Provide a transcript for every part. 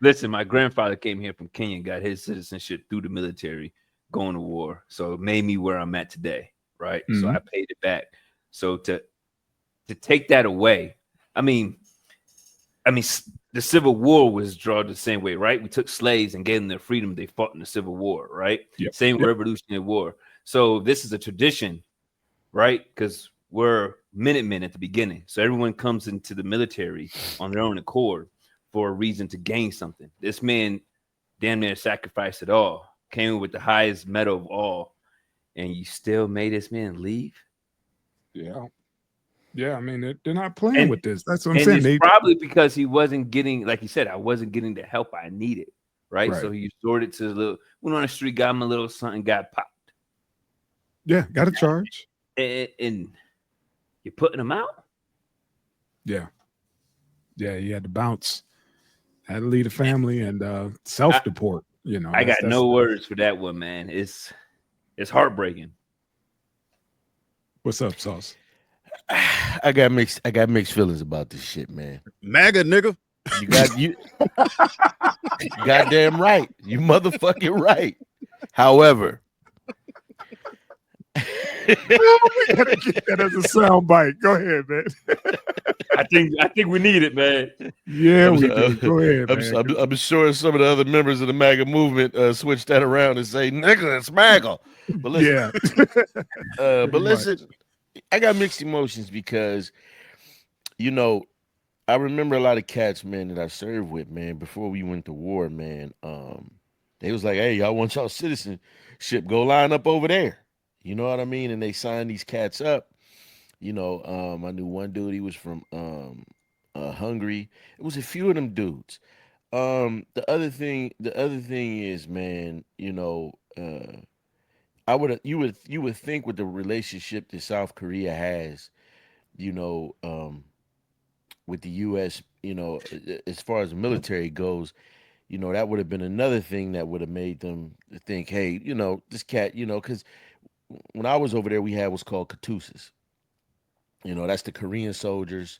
Listen, my grandfather came here from Kenya and got his citizenship through the military, going to war. So it made me where I'm at today, right? So Hmm. I paid it back. So to take that away, I mean, the Civil War was drawn the same way, right? We took slaves and gave them their freedom. They fought in the Civil War, right? Yep. Same Yep. Revolutionary War. So this is a tradition, right? Because we're Minutemen at the beginning. So everyone comes into the military on their own accord for a reason to gain something. This man damn near sacrificed it all, came with the highest medal of all, and you still made this man leave? Yeah. Yeah. I mean, they're not playing And with this. That's what I'm and saying. it's probably because he wasn't getting, like you said, I wasn't getting the help I needed, right? So Right. he resorted to the little, went on the street, got him a little something, got popped. Yeah. Got a charge. And you're putting him out? Yeah. Yeah. You had to bounce. Had to lead a family and I, self-deport. You know, I got that's no words for that one, man. It's heartbreaking. what's up, Sauce. I got mixed feelings about this shit, man. MAGA nigga. You goddamn right. You motherfucking right. However, We gotta get that as a sound bite. Go ahead, man. I think we need it, man. Yeah, I'm, we so- do. Go ahead, I'm, man. so- I'm sure some of the other members of the MAGA movement switched that around and say, "Nigga, it's MAGA." But listen, Yeah. but Pretty much. listen, I got mixed emotions because you know I remember a lot of cats, man, that I served with, man, before we went to war, man. They was like, "Hey, y'all want y'all citizenship? Go line up over there." You know what I mean? And they signed these cats up. I knew one dude. He was from Hungary. It was a few of them dudes. The other thing is, man, you would think with the relationship that South Korea has, you know, with the U.S., as far as the military goes, that would have been another thing that would have made them think, hey, this cat, because when I was over there, we had what's called Katusas. That's the Korean soldiers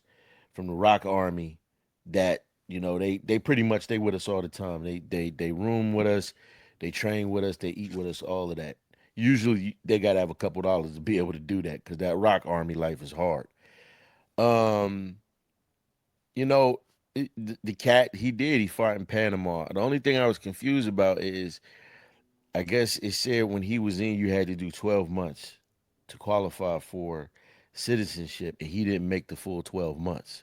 from the Rock Army that, they pretty much they with us all the time. They room with us, they train with us, they eat with us, all of that. Usually they gotta have a couple dollars to be able to do that because that Rock Army life is hard. Um, you know, the cat he fought in Panama. The only thing I was confused about is I guess it said when he was in, you had to do 12 months to qualify for citizenship, and he didn't make the full 12 months.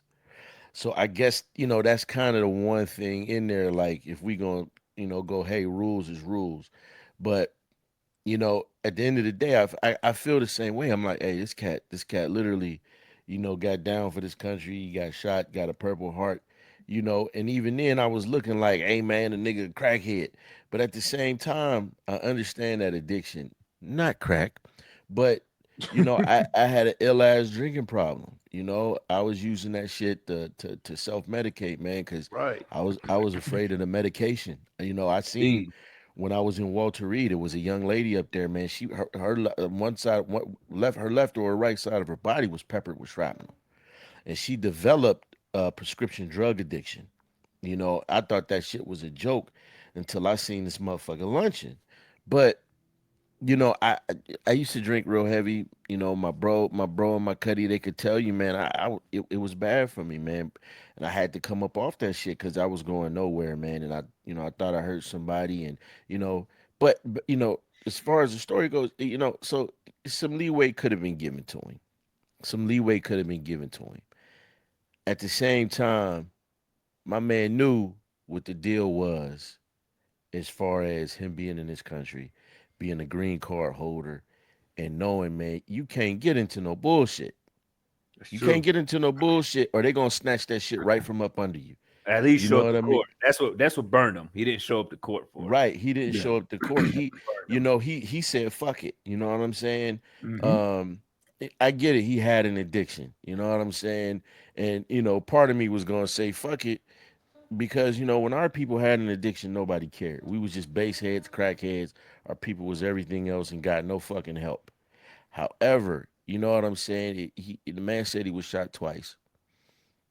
So I guess, that's kind of the one thing in there. Like, if we going to, go, hey, rules is rules. But, at the end of the day, I feel the same way. I'm like, hey, this cat literally, got down for this country. He got shot, got a Purple Heart, and even then I was looking like, hey, man, a nigga a crackhead. But at the same time, I understand that addiction, not crack, but I had an ill ass drinking problem. I was using that shit to self medicate, man, because Right. I was afraid of the medication. I seen Indeed. when I was in Walter Reed, there was a young lady up there, man. One side, her left or her right side of her body was peppered with shrapnel, and she developed prescription drug addiction. I thought that shit was a joke until I seen this motherfucker lunching. But I used to drink real heavy. My bro and my cuddy, they could tell you, man. It was bad for me, man, and I had to come up off that shit because I was going nowhere, man. And I thought I hurt somebody, and you know, but as far as the story goes, so some leeway could have been given to him. Some leeway could have been given to him. At the same time, my man knew what the deal was as far as him being in this country, being a green card holder, and knowing, man, you can't get into no bullshit. That's You can't true. get into no bullshit, or they gonna snatch that shit right from up under you. At least You show know up what to I mean? court. That's what burned him. He didn't show up to court for it. Right. He didn't Yeah. show up to court. He, Burned you him. know, he said, fuck it. You know what I'm saying? Hmm. Um, I get it. He had an addiction. You know what I'm saying? And, part of me was gonna say, fuck it, because when our people had an addiction, nobody cared. We was just base heads, crackheads. Our people was everything else and got no fucking help. However, you know what I'm saying? The man said he was shot twice.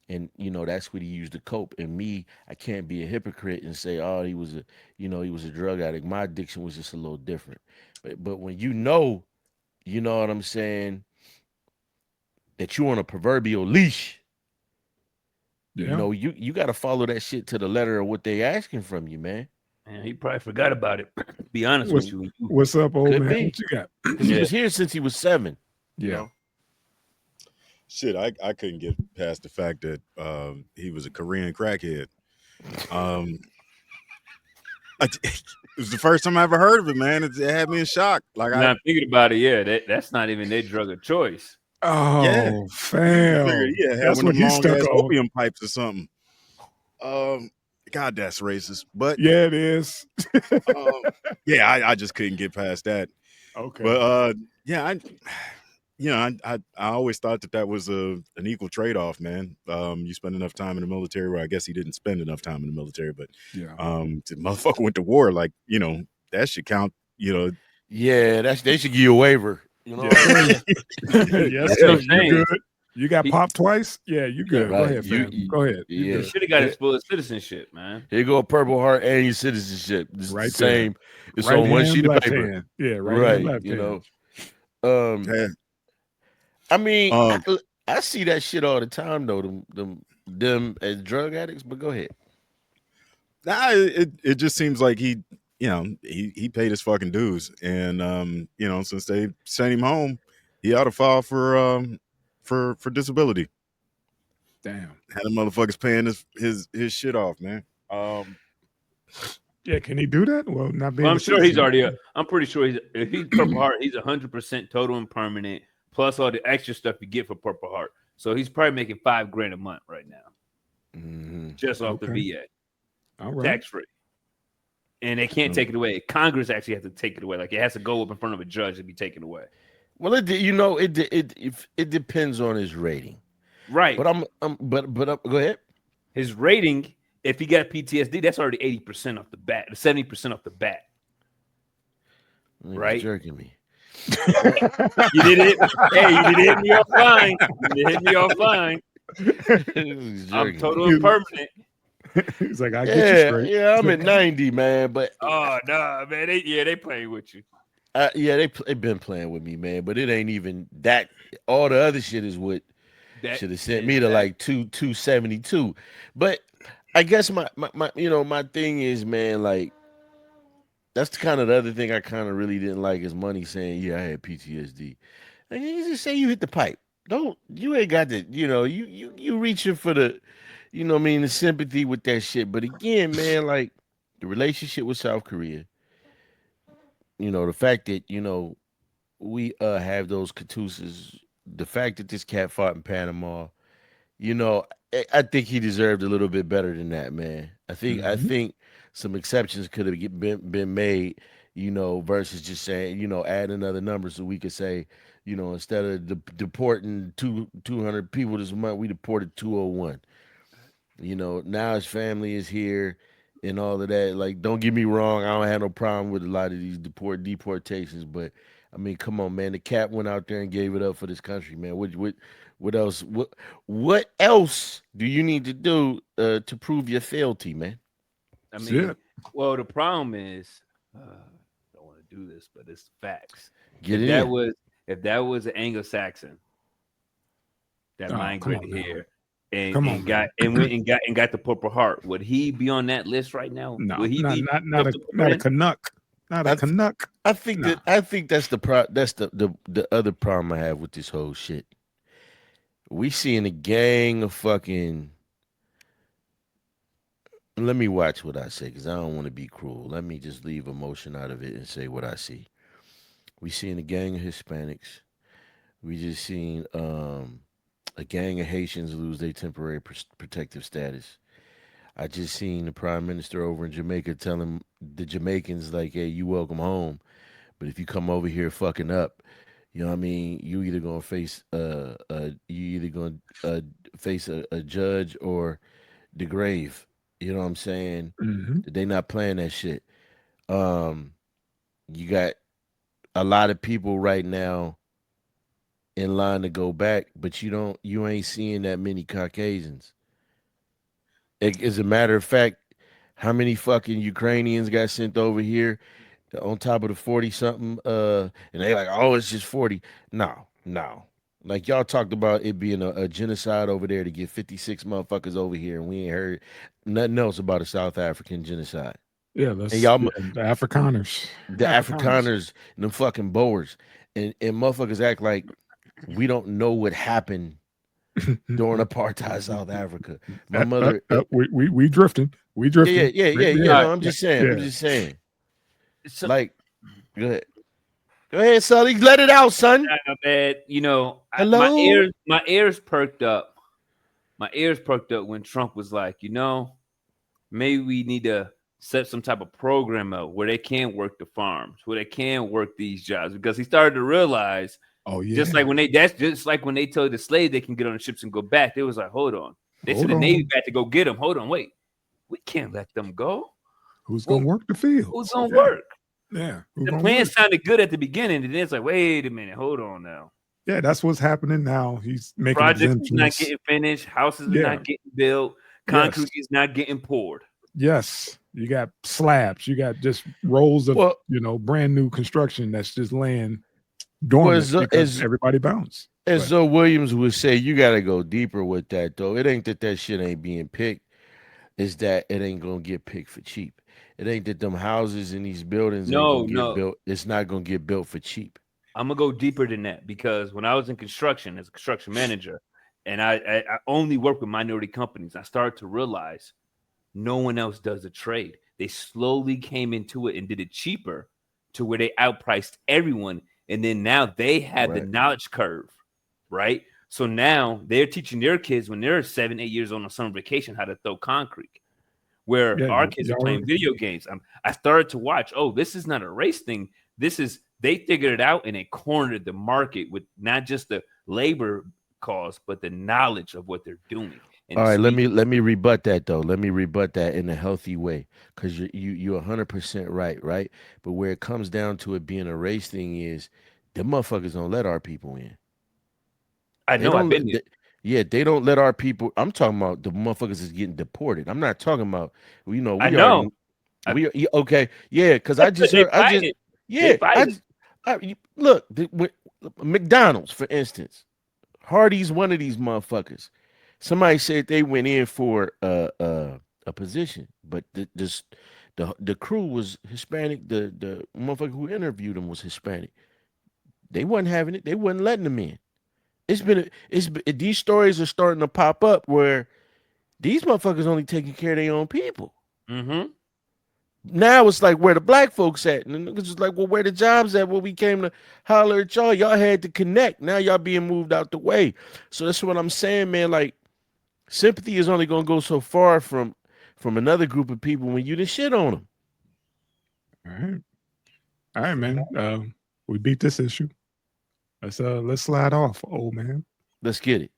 and that's what he used to cope. And me, I can't be a hypocrite and say, oh, he was a drug addict. My addiction was just a little different. But when you know what I'm saying, that you on a proverbial leash, Yeah. you got to follow that shit to the letter of what they asking from you, man. And he probably forgot about it. Be honest What's with you. what's up, old Could man? be What you got? because he was here since he was 7. You Yeah. know, Shit, I couldn't get past the fact that he was a Korean crackhead. Um, it was the first time I ever heard of it, man. It had me in shock. Like Now I'm thinking about it. Yeah, that's not even their drug of choice. yeah, Oh, you figured, fam. yeah, had That's one of what them he long stuck ass on. opium pipes or something. Um, God, that's racist. But Yeah, it is. um, yeah, I just couldn't get past that. Okay. But yeah, I always thought that was an equal trade off, man. You spend enough time in the military, where I guess he didn't spend enough time in the military, but Yeah. the motherfucker went to war, like that should count. yeah, they should give you a waiver. You know, Yes, sir. Yeah, Yes, that's sir. what I'm You saying. good. You got He, popped twice? Yeah, you good. Go right? ahead, fam. Go ahead. You Yeah. he good. should have got Yeah. his full citizenship, man. Here you go, a Purple Heart and your citizenship. It's the Right there. same. It's Right on one hand, sheet of left paper. hand. Yeah, right hand, Right. left hand. Um, Yeah. I mean, Um, I see that shit all the time though. Them as drug addicts. But go ahead. nah, it just seems like he paid his fucking dues, and since they sent him home, he ought to file for disability. Damn. Had the motherfuckers paying his shit off, man. Yeah, can he do that? Well, not being Well, I'm a sure he's citizen. already. I'm pretty sure if he's Purple Heart, he's 100% total and permanent, plus all the extra stuff you get for Purple Heart. So he's probably making $5,000 a month right now, just off the Okay. VA, All right. tax free. And they can't take it away. Congress actually has to take it away. Like it has to go up in front of a judge to be taken away. Well, it depends on his rating. Right. But go ahead. His rating, if he got PTSD, that's already 80% off the bat, 70% off the bat. Nigga Right? jerking me. You did it. Hey, you did hit me offline. You did hit me offline. Nigga I'm jerking total me. and permanent. He's like, I get you straight. Yeah, I'm at 90, man. But Oh no, man. They playing with you. they been playing with me, man. But it ain't even that. All the other shit is what That should have sent me to like 272. But I guess my my thing is, man, like that's kind of the other thing I kind of really didn't like is Money saying, yeah, I had PTSD. And you just say you hit the pipe. You ain't got the, you reaching for the, what I mean, the sympathy with that shit. But again, man, like the relationship with South Korea, the fact that, we have those Katusas, the fact that this cat fought in Panama, I think he deserved a little bit better than that, man. I think some exceptions could have been made, versus just saying, add another number so we could say, instead of deporting 200 people this month, we deported 201. Now his family is here and all of that. Like, don't get me wrong, I don't have no problem with a lot of these deportations, but I mean, come on, man. The cat went out there and gave it up for this country, man. What else? What else do you need to do to prove your fealty, man? I That's mean, it. well, the problem is, I don't want to do this, but it's facts. Get If it that in. was if that was an Anglo-Saxon that Oh, come migrated on now. here Come on, and got man. and went and got the Purple Heart, would he be on that list right now? No, Would he not be not not a not a Canuck. Not a I th- Canuck. I think Nah. that's that's the other problem I have with this whole shit. We seeing a gang of fucking. Let me watch what I say because I don't want to be cruel. Let me just leave emotion out of it and say what I see. We seeing a gang of Hispanics. We just seen a gang of Haitians lose their temporary protective status. I just seen the prime minister over in Jamaica telling the Jamaicans like, "Hey, you welcome home, but if you come over here fucking up, you know what I mean, you either gonna face face a judge or the grave." You know what I'm saying? Mm-hmm. They not playing that shit. Um, you got a lot of people right now in line to go back, but you ain't seeing that many Caucasians. As a matter of fact, how many fucking Ukrainians got sent over here on top of the 40 something? And they like, oh, it's just 40. No, no. Like y'all talked about it being a genocide over there to get 56 motherfuckers over here, and we ain't heard nothing else about a South African genocide. Yeah, And let's y'all, the Afrikaners. the Afrikaners and them fucking Boers, and motherfuckers act like we don't know what happened during apartheid South Africa. My mother, we drifting. We drifting. yeah. No, I'm just saying. I'm just saying. So, Like, go ahead, Sully. Let it out, son. man, you know, Hello? my ears perked up. My ears perked up when Trump was like, you know, maybe we need to set some type of program out where they can work the farms, where they can work these jobs, because he started to realize, Oh yeah. just like when they told the slaves they can get on the ships and go back. They was like, hold on, they Hold said the on. Navy had to go get them. Hold on, wait, we can't let them go. Who's gonna work the field? Who's gonna work? Yeah. The plan sounded good at the beginning, and then it's like, wait a minute, hold on now. Yeah, that's what's happening now. He's making Projects is not exemptions. getting finished. Houses are not getting built. Concrete is not getting poured. Yes, you got slabs. You got just rolls of brand new construction that's just laying dormant because everybody bounced. As Zoe Williams would say, you got to go deeper with that, though. It ain't that shit ain't being picked. It's that it ain't gonna get picked for cheap. It ain't that them houses in these buildings ain't gonna get built. It's not gonna get built for cheap. I'm gonna go deeper than that, because when I was in construction as a construction manager, and I only work with minority companies, I started to realize no one else does the trade. They slowly came into it and did it cheaper to where they outpriced everyone. And then now they had the knowledge curve, right? So now they're teaching their kids when they're 7, 8 years old on summer vacation how to throw concrete, where our kids are playing video games. I started to watch, oh, this is not a race thing. They figured it out and they cornered the market with not just the labor cost, but the knowledge of what they're doing. All right, let me rebut that though. Let me rebut that in a healthy way, because you're 100% right. But where it comes down to it being a race thing is, the motherfuckers don't let our people in. I know. I've been there. They don't let our people. I'm talking about the motherfuckers is getting deported. I'm not talking about I know. Okay, yeah, because I just heard. Look, McDonald's for instance, Hardee's one of these motherfuckers. Somebody said they went in for a position, but the crew was Hispanic. The motherfucker who interviewed them was Hispanic. They wasn't having it. They wasn't letting them in. These stories are starting to pop up where these motherfuckers only taking care of their own people. Mm-hmm. Now it's like, where the black folks at? And it's just like, well, where the jobs at? When we came to holler at y'all, y'all had to connect. Now y'all being moved out the way. So that's what I'm saying, man. Like, sympathy is only gonna go so far from another group of people when you done shit on them. All right, man. We beat this issue. Let's slide off, old man. Let's get it.